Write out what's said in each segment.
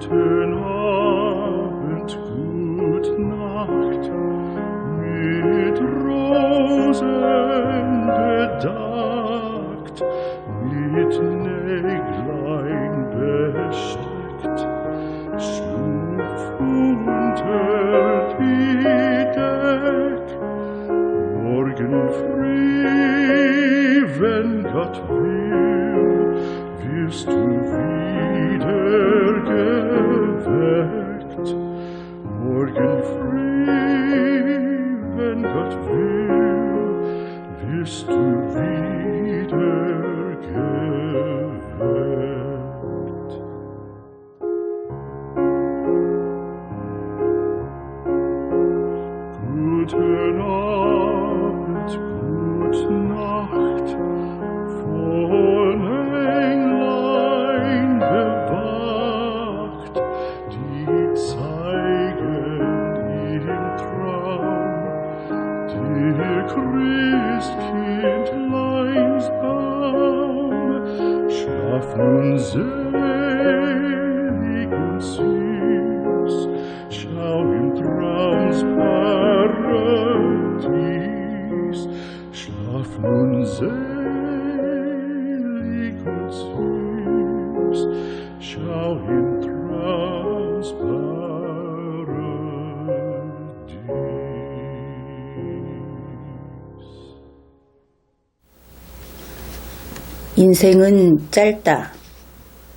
Guten Abend, gut Nacht, mit Rosen bedeckt, mit Näglein besteckt, schlupf unter die Deck. Morgen früh, wenn Gott will, wirst du wieder geweckt. Morgen früh, wenn Gott will, wirst du wieder geweckt. Guten Abend, gute Nacht, von Englein bewacht, die zeigen im Traum dir Christkindleins Baum. Schlaf nun selig und süß, schau im Traums Paradies. Schlaf nun selig und süß, schau im Traums Paradies. 인생은 짧다.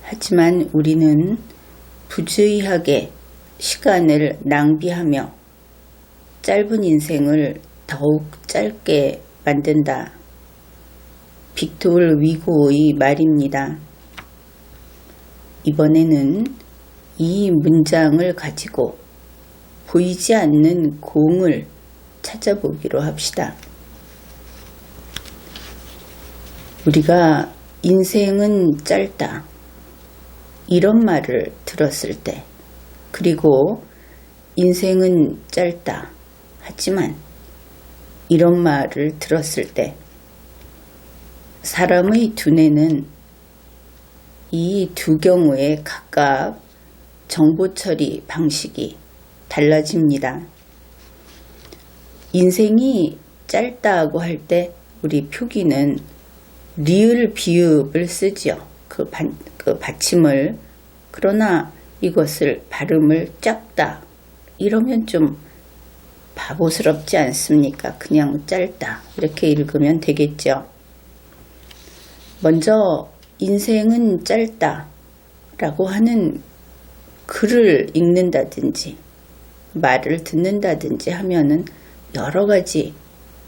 하지만 우리는 부주의하게 시간을 낭비하며 짧은 인생을 더욱 짧게 만든다. 빅토르 위고의 말입니다. 이번에는 이 문장을 가지고 보이지 않는 공을 찾아보기로 합시다. 우리가 인생은 짧다. 이런 말을 들었을 때, 그리고 인생은 짧다. 하지만 이런 말을 들었을 때 사람의 두뇌는 이 두 경우에 각각 정보 처리 방식이 달라집니다. 인생이 짧다고 할 때 우리 표기는 리을 비읍을 쓰지요. 그 받침을. 그러나 이것을 발음을 짧다 이러면 좀 바보스럽지 않습니까? 그냥 짧다 이렇게 읽으면 되겠죠. 먼저 인생은 짧다 라고 하는 글을 읽는다든지 말을 듣는다든지 하면은 여러 가지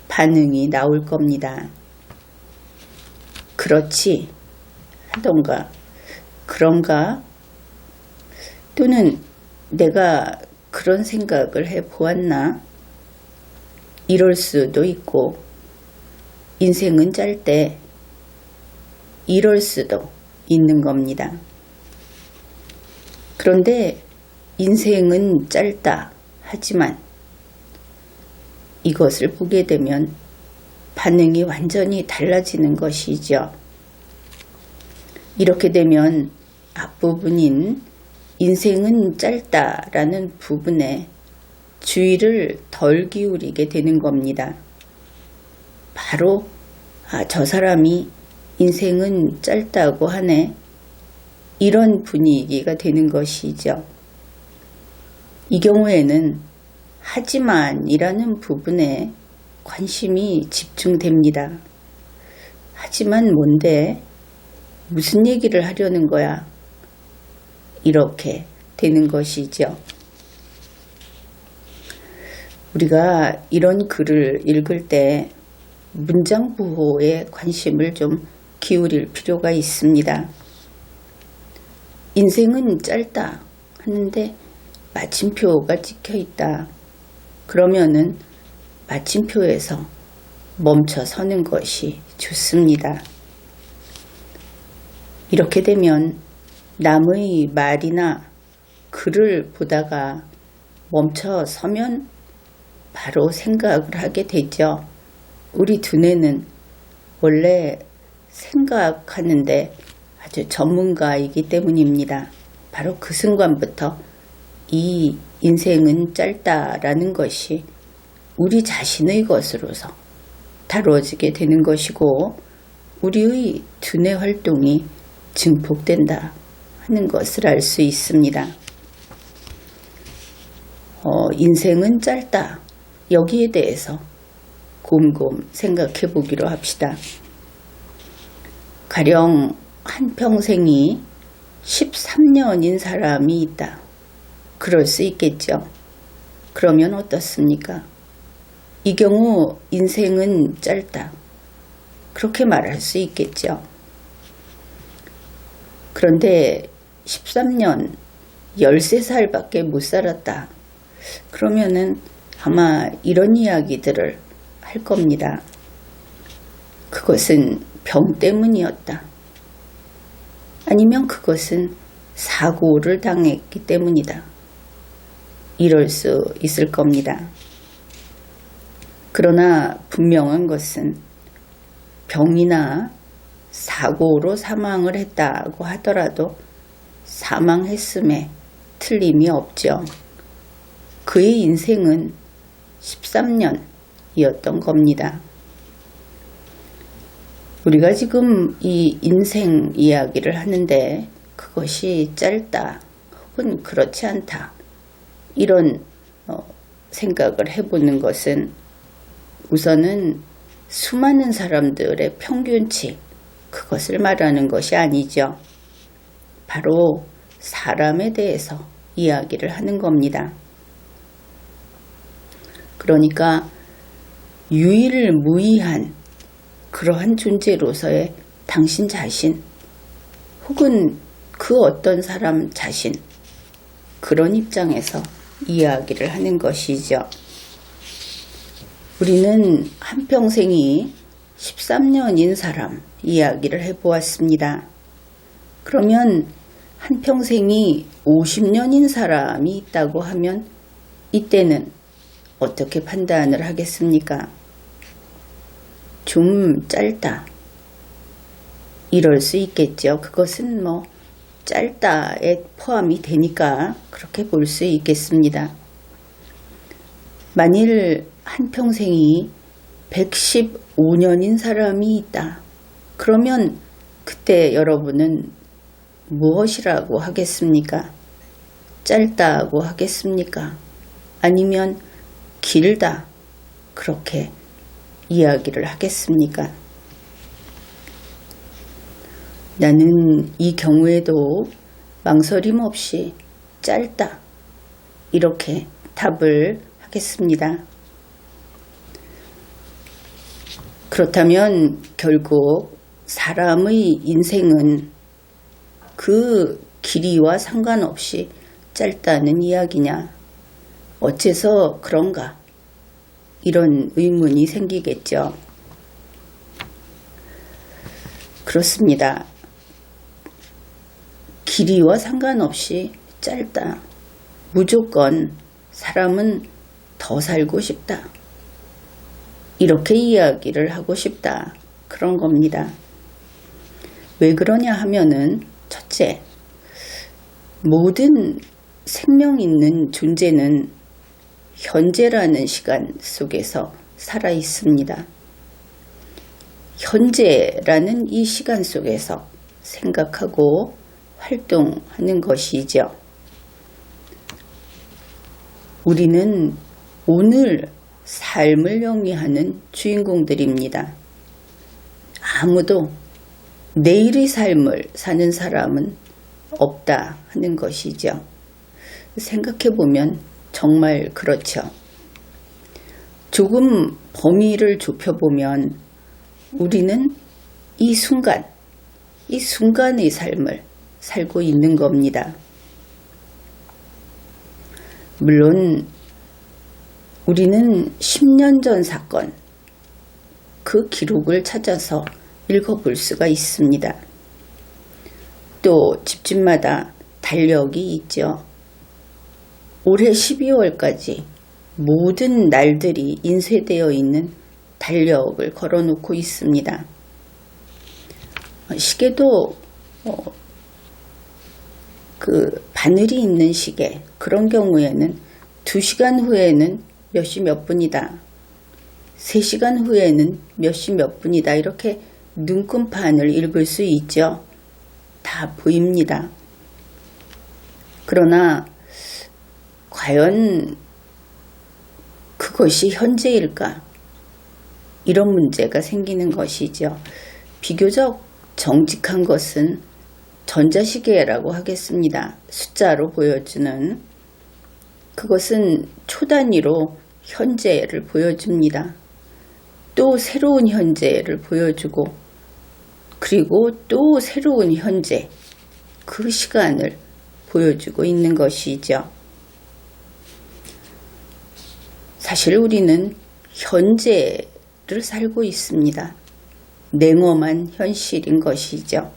반응이 나올 겁니다. 그렇지 하던가 그런가 또는 내가 그런 생각을 해보았나 이럴 수도 있고 인생은 짧대 이럴 수도 있는 겁니다. 그런데 인생은 짧다 하지만 이것을 보게 되면 반응이 완전히 달라지는 것이죠. 이렇게 되면 앞부분인 인생은 짧다라는 부분에 주의를 덜 기울이게 되는 겁니다. 바로 저 사람이 인생은 짧다고 하네 이런 분위기가 되는 것이죠. 이 경우에는 하지만 이라는 부분에 관심이 집중됩니다. 하지만 뭔데? 무슨 얘기를 하려는 거야? 이렇게 되는 것이죠. 우리가 이런 글을 읽을 때 문장 부호에 관심을 좀 기울일 필요가 있습니다. 인생은 짧다 하는데 마침표가 찍혀 있다. 그러면은 마침표에서 멈춰 서는 것이 좋습니다. 이렇게 되면 남의 말이나 글을 보다가 멈춰 서면 바로 생각을 하게 되죠. 우리 두뇌는 원래 생각하는데 아주 전문가이기 때문입니다. 바로 그 순간부터 이 인생은 짧다라는 것이 우리 자신의 것으로서 다루어지게 되는 것이고 우리의 두뇌 활동이 증폭된다 하는 것을 알 수 있습니다. 인생은 짧다. 여기에 대해서 곰곰 생각해 보기로 합시다. 가령 한평생이 13년인 사람이 있다. 그럴 수 있겠죠. 그러면 어떻습니까? 이 경우 인생은 짧다. 그렇게 말할 수 있겠죠. 그런데 13년, 13살밖에 못 살았다. 그러면은 아마 이런 이야기들을 할 겁니다. 그것은 병 때문이었다. 아니면 그것은 사고를 당했기 때문이다. 이럴 수 있을 겁니다. 그러나 분명한 것은 병이나 사고로 사망을 했다고 하더라도 사망했음에 틀림이 없죠. 그의 인생은 13년이었던 겁니다. 우리가 지금 이 인생 이야기를 하는데 그것이 짧다 혹은 그렇지 않다 이런 생각을 해보는 것은 우선은 수많은 사람들의 평균치 그것을 말하는 것이 아니죠. 바로 사람에 대해서 이야기를 하는 겁니다. 그러니까 유일무이한 그러한 존재로서의 당신 자신 혹은 그 어떤 사람 자신 그런 입장에서 이야기를 하는 것이죠. 우리는 한평생이 13년인 사람 이야기를 해보았습니다. 그러면 한평생이 50년인 사람이 있다고 하면 이때는 어떻게 판단을 하겠습니까? 좀 짧다. 이럴 수 있겠죠. 그것은 짧다에 포함이 되니까 그렇게 볼 수 있겠습니다. 만일 한평생이 115년인 사람이 있다. 그러면 그때 여러분은 무엇이라고 하겠습니까? 짧다고 하겠습니까? 아니면 길다. 그렇게 이야기를 하겠습니까? 나는 이 경우에도 망설임 없이 짧다. 이렇게 답을 하겠습니다. 그렇다면 결국 사람의 인생은 그 길이와 상관없이 짧다는 이야기냐? 어째서 그런가? 이런 의문이 생기겠죠. 그렇습니다. 길이와 상관없이 짧다. 무조건 사람은 더 살고 싶다. 이렇게 이야기를 하고 싶다. 그런 겁니다. 왜 그러냐 하면은 첫째, 모든 생명 있는 존재는 현재라는 시간 속에서 살아 있습니다. 현재라는 이 시간 속에서 생각하고 활동하는 것이죠. 우리는 오늘 삶을 영위하는 주인공들입니다. 아무도 내일의 삶을 사는 사람은 없다 하는 것이죠. 생각해보면 정말 그렇죠. 조금 범위를 좁혀보면 우리는 이 순간의 삶을 살고 있는 겁니다. 물론 우리는 10년 전 사건, 그 기록을 찾아서 읽어볼 수가 있습니다. 또 집집마다 달력이 있죠. 올해 12월까지 모든 날들이 인쇄되어 있는 달력을 걸어놓고 있습니다. 시계도 바늘이 있는 시계, 그런 경우에는 2시간 후에는 몇 시 몇 분이다, 3시간 후에는 몇 시 몇 분이다, 이렇게 눈금판을 읽을 수 있죠. 다 보입니다. 그러나 과연 그것이 현재일까? 이런 문제가 생기는 것이죠. 비교적 정직한 것은 전자시계라고 하겠습니다. 숫자로 보여주는, 그것은 초 단위로 현재를 보여줍니다. 또 새로운 현재를 보여주고, 그리고 또 새로운 현재, 그 시간을 보여주고 있는 것이죠. 사실 우리는 현재를 살고 있습니다. 냉엄한 현실인 것이죠.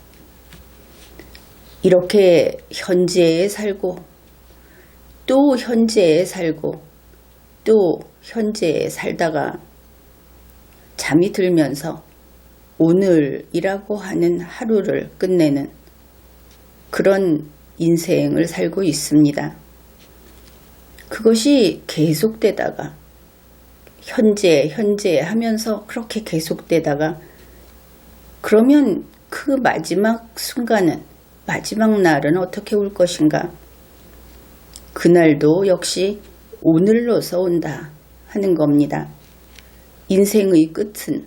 이렇게 현재에 살고, 또 현재에 살고, 또 현재에 살다가 잠이 들면서 오늘이라고 하는 하루를 끝내는 그런 인생을 살고 있습니다. 그것이 계속되다가 현재 하면서 그렇게 계속되다가, 그러면 그 마지막 순간은, 마지막 날은 어떻게 올 것인가? 그날도 역시 오늘로서 온다 하는 겁니다. 인생의 끝은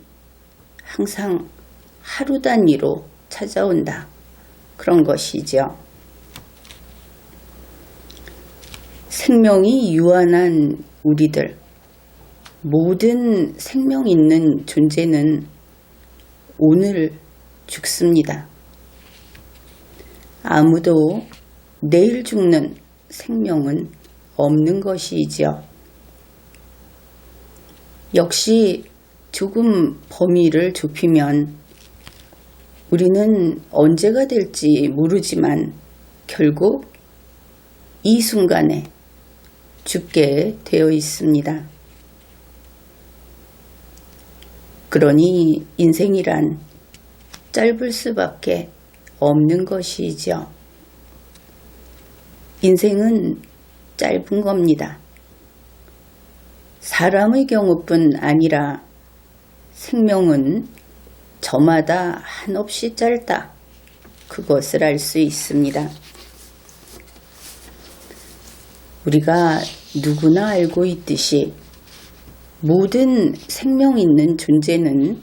항상 하루 단위로 찾아온다, 그런 것이죠. 생명이 유한한 우리들, 모든 생명 있는 존재는 오늘 죽습니다. 아무도 내일 죽는 생명은 없는 것이지요. 역시 조금 범위를 좁히면 우리는 언제가 될지 모르지만 결국 이 순간에 죽게 되어 있습니다. 그러니 인생이란 짧을 수밖에 없는 것이죠. 인생은 짧은 겁니다. 사람의 경우뿐 아니라 생명은 저마다 한없이 짧다, 그것을 알 수 있습니다. 우리가 누구나 알고 있듯이 모든 생명 있는 존재는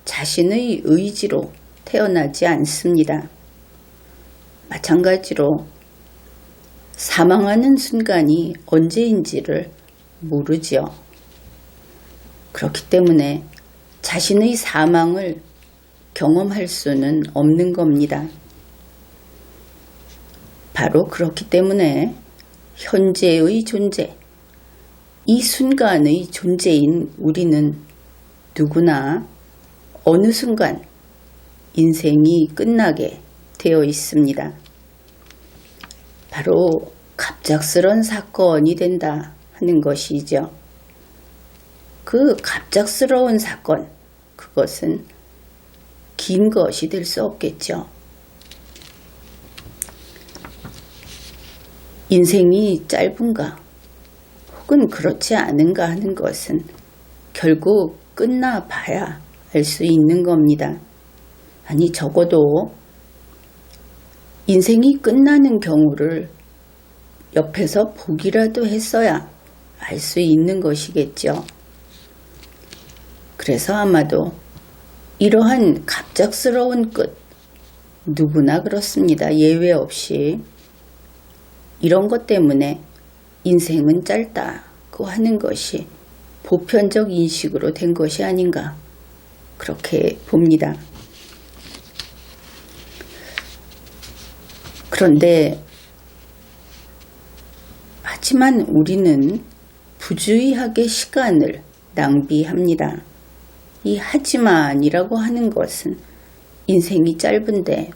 자신의 의지로 태어나지 않습니다. 마찬가지로 사망하는 순간이 언제인지를 모르죠. 그렇기 때문에 자신의 사망을 경험할 수는 없는 겁니다. 바로 그렇기 때문에 현재의 존재, 이 순간의 존재인 우리는 누구나 어느 순간 인생이 끝나게 되어 있습니다. 바로 갑작스런 사건이 된다 하는 것이죠. 그 갑작스러운 사건, 그것은 긴 것이 될 수 없겠죠. 인생이 짧은가 혹은 그렇지 않은가 하는 것은 결국 끝나봐야 알 수 있는 겁니다. 아니, 적어도 인생이 끝나는 경우를 옆에서 보기라도 했어야 알 수 있는 것이겠죠. 그래서 아마도 이러한 갑작스러운 끝, 누구나 그렇습니다. 예외 없이 이런 것 때문에 인생은 짧다고 하는 것이 보편적 인식으로 된 것이 아닌가, 그렇게 봅니다. 그런데 하지만 우리는 부주의하게 시간을 낭비합니다. 이 하지만이라고 하는 것은 인생이 짧은데,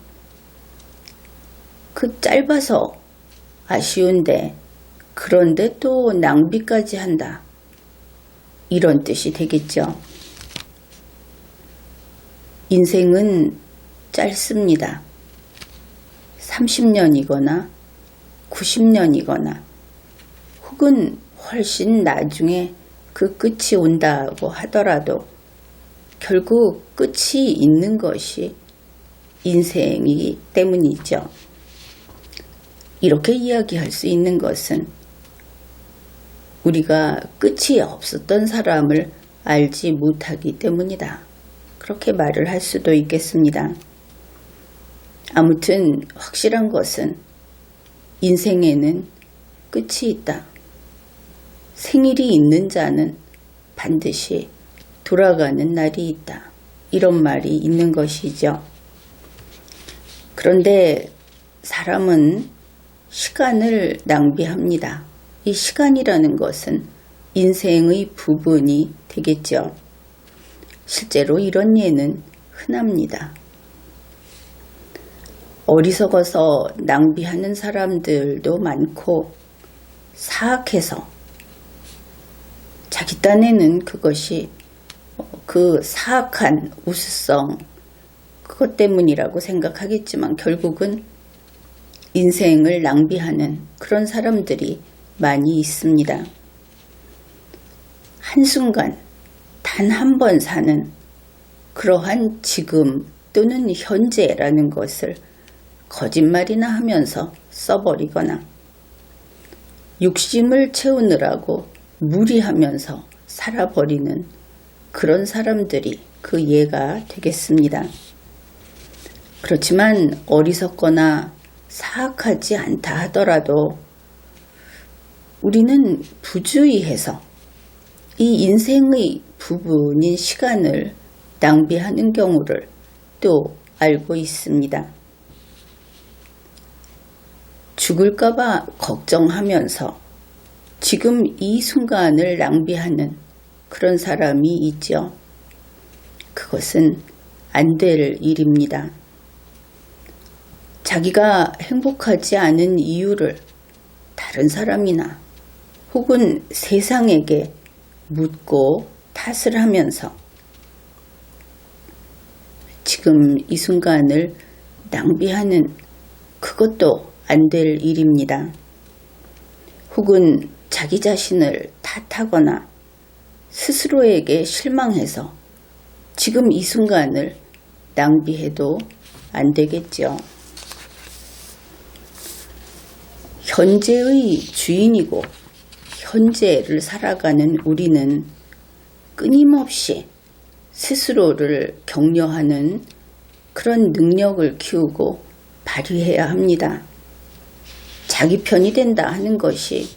그 짧아서 아쉬운데 그런데 또 낭비까지 한다, 이런 뜻이 되겠죠. 인생은 짧습니다. 30년이거나 90년이거나 혹은 훨씬 나중에 그 끝이 온다고 하더라도 결국 끝이 있는 것이 인생이기 때문이죠. 이렇게 이야기할 수 있는 것은 우리가 끝이 없었던 사람을 알지 못하기 때문이다. 그렇게 말을 할 수도 있겠습니다. 아무튼 확실한 것은 인생에는 끝이 있다. 생일이 있는 자는 반드시 돌아가는 날이 있다. 이런 말이 있는 것이죠. 그런데 사람은 시간을 낭비합니다. 이 시간이라는 것은 인생의 부분이 되겠죠. 실제로 이런 예는 흔합니다. 어리석어서 낭비하는 사람들도 많고 사악해서 자기 딴에는 그것이 그 사악한 우수성 그것 때문이라고 생각하겠지만 결국은 인생을 낭비하는 그런 사람들이 많이 있습니다. 한순간 단 한 번 사는 그러한 지금 또는 현재라는 것을 거짓말이나 하면서 써버리거나 욕심을 채우느라고 무리하면서 살아버리는 그런 사람들이 그 예가 되겠습니다. 그렇지만 어리석거나 사악하지 않다 하더라도 우리는 부주의해서 이 인생의 부분인 시간을 낭비하는 경우를 또 알고 있습니다. 죽을까봐 걱정하면서 지금 이 순간을 낭비하는 그런 사람이 있죠. 그것은 안 될 일입니다. 자기가 행복하지 않은 이유를 다른 사람이나 혹은 세상에게 묻고 탓을 하면서 지금 이 순간을 낭비하는 그것도 안 될 일입니다. 혹은 자기 자신을 탓하거나 스스로에게 실망해서 지금 이 순간을 낭비해도 안 되겠죠. 현재의 주인이고 현재를 살아가는 우리는 끊임없이 스스로를 격려하는 그런 능력을 키우고 발휘해야 합니다. 자기 편이 된다 하는 것이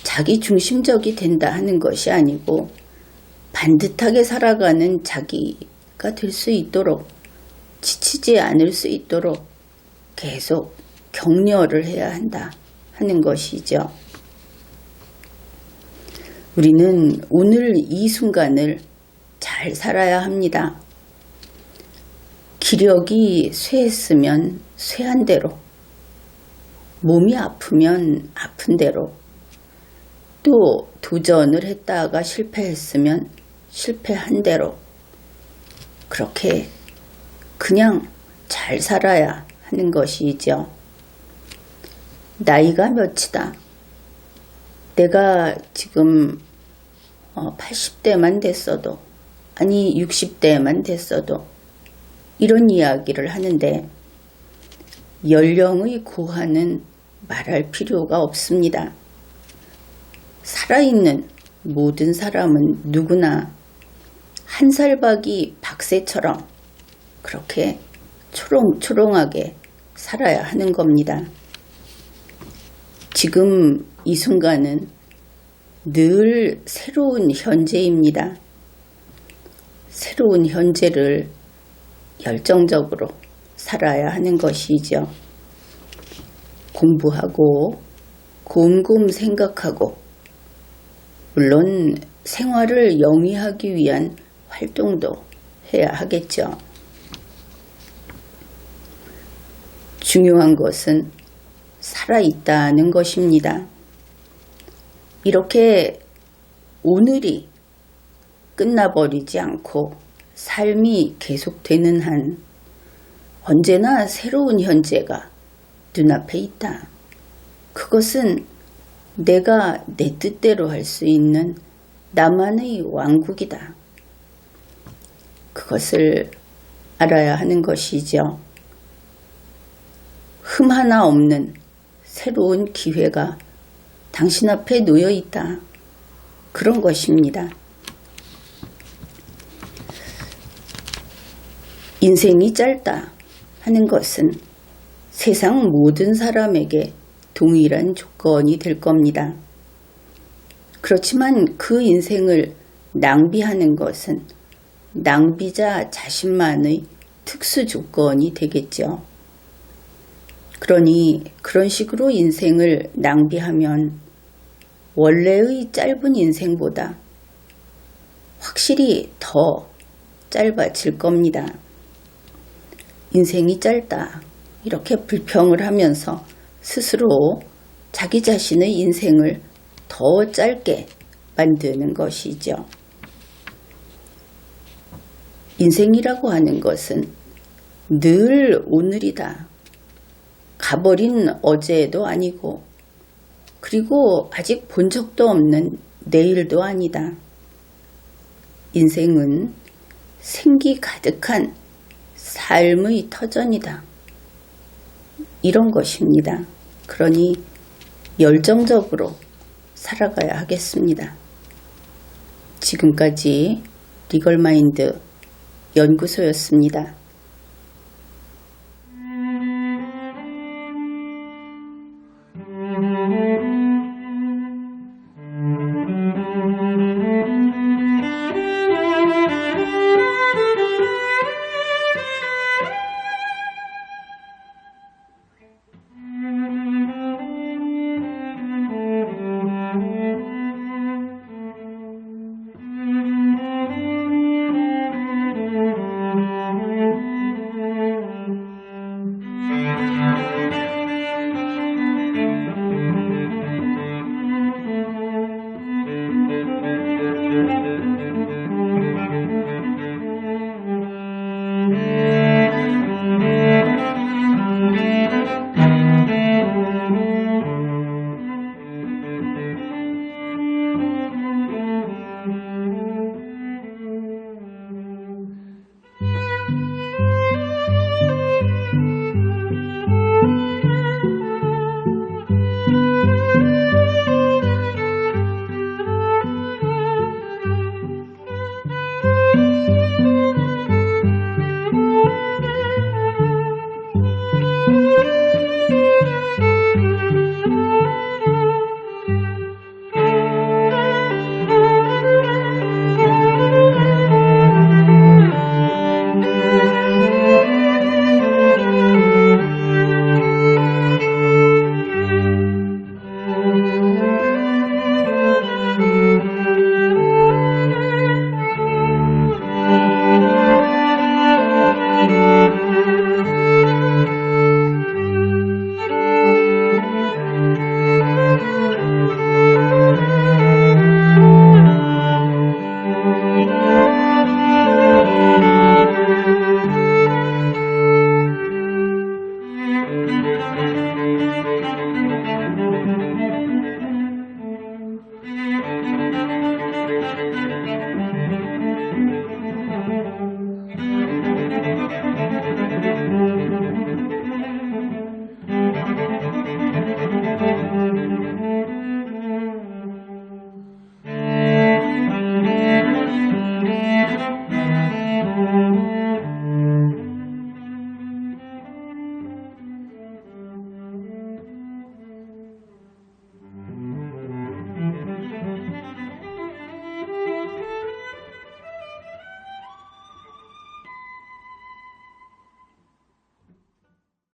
자기 중심적이 된다 하는 것이 아니고 반듯하게 살아가는 자기가 될 수 있도록 지치지 않을 수 있도록 계속 격려를 해야 한다 하는 것이죠. 우리는 오늘 이 순간을 잘 살아야 합니다. 기력이 쇠했으면 쇠한 대로, 몸이 아프면 아픈 대로, 또 도전을 했다가 실패했으면 실패한 대로 그렇게 그냥 잘 살아야 하는 것이죠. 나이가 몇이다. 내가 지금 80대만 됐어도 아니 60대만 됐어도 이런 이야기를 하는데 연령의 고하는 말할 필요가 없습니다. 살아있는 모든 사람은 누구나 한 살박이 박새처럼 그렇게 초롱초롱하게 살아야 하는 겁니다. 지금 이 순간은 늘 새로운 현재입니다. 새로운 현재를 열정적으로 살아야 하는 것이죠. 공부하고 곰곰 생각하고 물론 생활을 영위하기 위한 활동도 해야 하겠죠. 중요한 것은 살아있다는 것입니다. 이렇게 오늘이 끝나버리지 않고 삶이 계속되는 한 언제나 새로운 현재가 눈앞에 있다. 그것은 내가 내 뜻대로 할 수 있는 나만의 왕국이다. 그것을 알아야 하는 것이죠. 흠 하나 없는 새로운 기회가 당신 앞에 놓여 있다. 그런 것입니다. 인생이 짧다 하는 것은 세상 모든 사람에게 동일한 조건이 될 겁니다. 그렇지만 그 인생을 낭비하는 것은 낭비자 자신만의 특수 조건이 되겠죠. 그러니 그런 식으로 인생을 낭비하면 원래의 짧은 인생보다 확실히 더 짧아질 겁니다. 인생이 짧다 이렇게 불평을 하면서 스스로 자기 자신의 인생을 더 짧게 만드는 것이죠. 인생이라고 하는 것은 늘 오늘이다. 가버린 어제도 아니고 그리고 아직 본 적도 없는 내일도 아니다. 인생은 생기 가득한 삶의 터전이다. 이런 것입니다. 그러니 열정적으로 살아가야 하겠습니다. 지금까지 리걸마인드 연구소였습니다.